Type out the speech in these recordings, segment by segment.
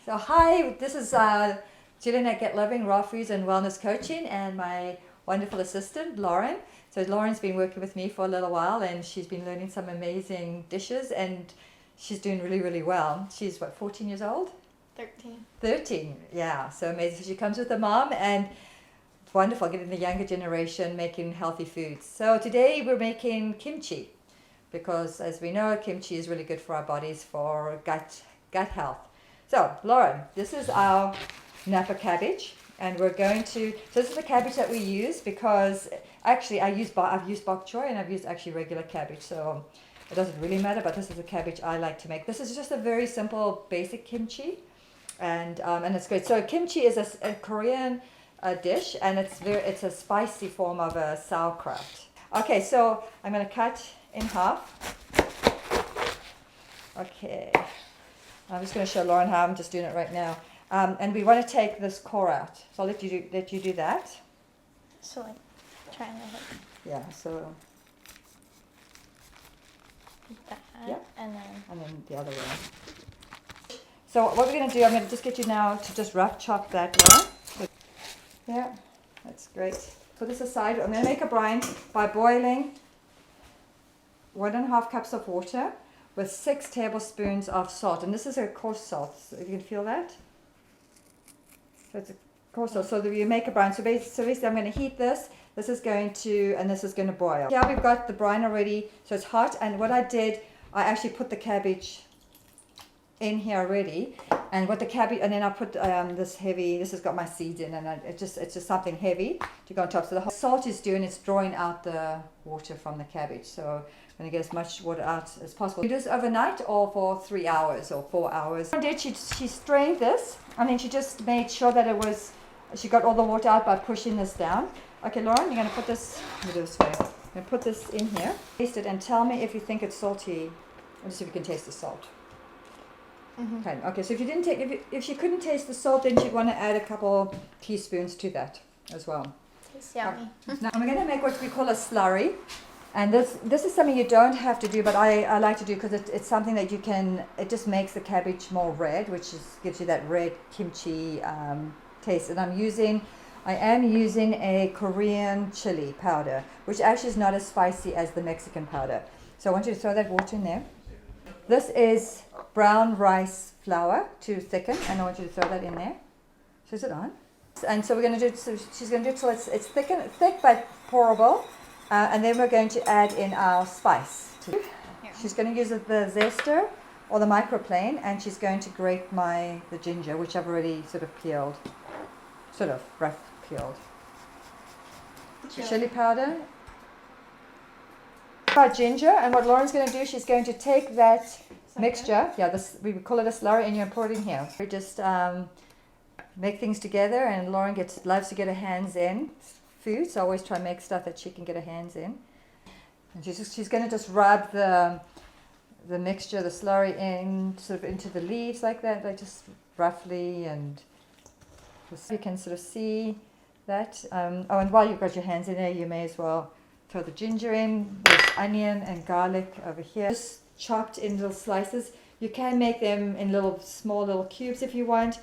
So hi, this is Gillian at Get Living Raw Foods and Wellness Coaching, and my wonderful assistant Lauren. So Lauren's been working with me for a little while, and she's been learning some amazing dishes, and she's doing really, really well. She's what, 14 years old? 13. 13, yeah. So amazing. So she comes with her mom, and it's wonderful getting the younger generation making healthy foods. So today we're making kimchi, because as we know, kimchi is really good for our bodies for gut health. So Lauren, this is our Napa cabbage, and we're going to. So this is the cabbage that we use because actually I've used bok choy and I've used actually regular cabbage, so it doesn't really matter. But this is the cabbage I like to make. This is just a very simple, basic kimchi, and it's great. So kimchi is a Korean dish, and it's a spicy form of a sauerkraut. Okay, so I'm going to cut in half. Okay. I'm just going to show Lauren how I'm just doing it right now. And we want to take this core out. So I'll let you do that. So like trying to hit Yeah, so that, yeah. and then the other way. So what we're going to do, I'm going to just get you now to just rough chop that, Lauren. Yeah, that's great. Put this aside. I'm going to make a brine by boiling 1.5 cups of water with 6 tablespoons of salt, and this is a coarse salt. So you can feel that. So it's a coarse salt. So that you make a brine. So basically, I'm going to heat this. This is going to, and this is going to boil. Here we've got the brine already, so it's hot. And what I did, I actually put the cabbage in here already, and what the cabbage, and then I put this heavy. This has got my seeds in, and it's just something heavy to go on top. So the whole salt is doing, it's drawing out the water from the cabbage. So I'm going to get as much water out as possible. Do this overnight or for 3 hours or 4 hours. She strained this, and then she just made sure that she got all the water out by pushing this down. Okay, Lauren, you're going to put this, let me do this way. I'm going to put this in here. Taste it and tell me if you think it's salty. Let's see if you can taste the salt. mm-hmm. Okay, so if she couldn't taste the salt, then she'd want to add a couple teaspoons to that as well. Tastes yummy. Now I'm going to make what we call a slurry. And this is something you don't have to do, but I like to do because it's something that you can, it just makes the cabbage more red, which gives you that red kimchi taste. And I am using a Korean chili powder, which actually is not as spicy as the Mexican powder. So I want you to throw that water in there. This is brown rice flour to thicken, and I want you to throw that in there. So is it on? And so we're going to do it, so she's going to do it till it's thick but pourable. And then we're going to add in our spice. She's going to use the zester or the microplane, and she's going to grate the ginger, which I've already sort of peeled, sort of rough peeled. Chili powder. About ginger, and what Lauren's going to do, she's going to take that mixture. Yeah, we call it a slurry, and you pour it in here. We just make things together, and Lauren loves to get her hands in food, so I always try and make stuff that she can get her hands in. And she's going to just rub the mixture, the slurry, in sort of into the leaves like that, like just roughly, and you can sort of see that. And while you've got your hands in there, you may as well throw the ginger in. There's onion and garlic over here, just chopped in little slices. You can make them in small little cubes if you want.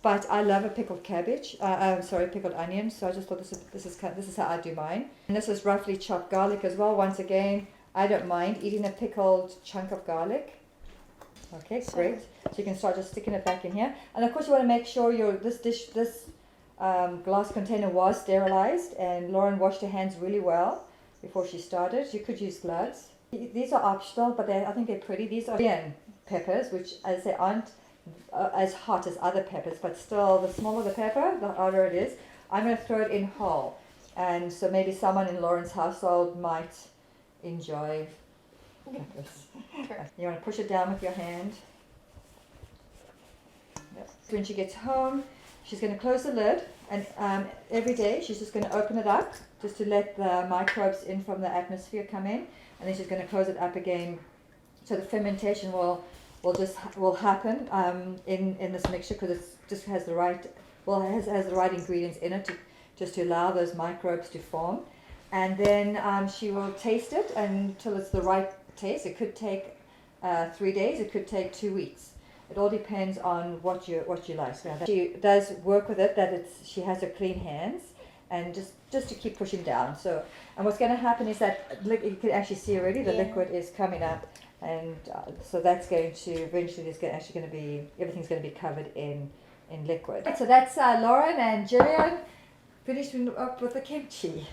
But I love a pickled cabbage. Pickled onion. So I just thought this is how I do mine. And this is roughly chopped garlic as well. Once again, I don't mind eating a pickled chunk of garlic. Okay, great. So you can start just sticking it back in here. And of course, you want to make sure this glass container was sterilized, and Lauren washed her hands really well before she started. You could use gloves. These are optional, but I think they're pretty. These are Korean peppers, which as they aren't as hot as other peppers, but still, the smaller the pepper, the harder it is. I'm going to throw it in whole, and so maybe someone in Lauren's household might enjoy peppers. Sure. You want to push it down with your hand. Yep. So when she gets home, she's going to close the lid, and every day she's just going to open it up just to let the microbes in from the atmosphere come in, and then she's going to close it up again, so the fermentation will happen in this mixture, because it just has the right ingredients in it to allow those microbes to form. And then she will taste it until it's the right taste. It could take 3 days, it could take 2 weeks. It all depends on what you like. So she does work with it, that she has her clean hands, and just to keep pushing down. So, and what's going to happen is that you can actually see already the liquid is coming up, and so that's going to eventually everything's going to be covered in liquid. So that's Lauren and Jillian finished up with the kimchi.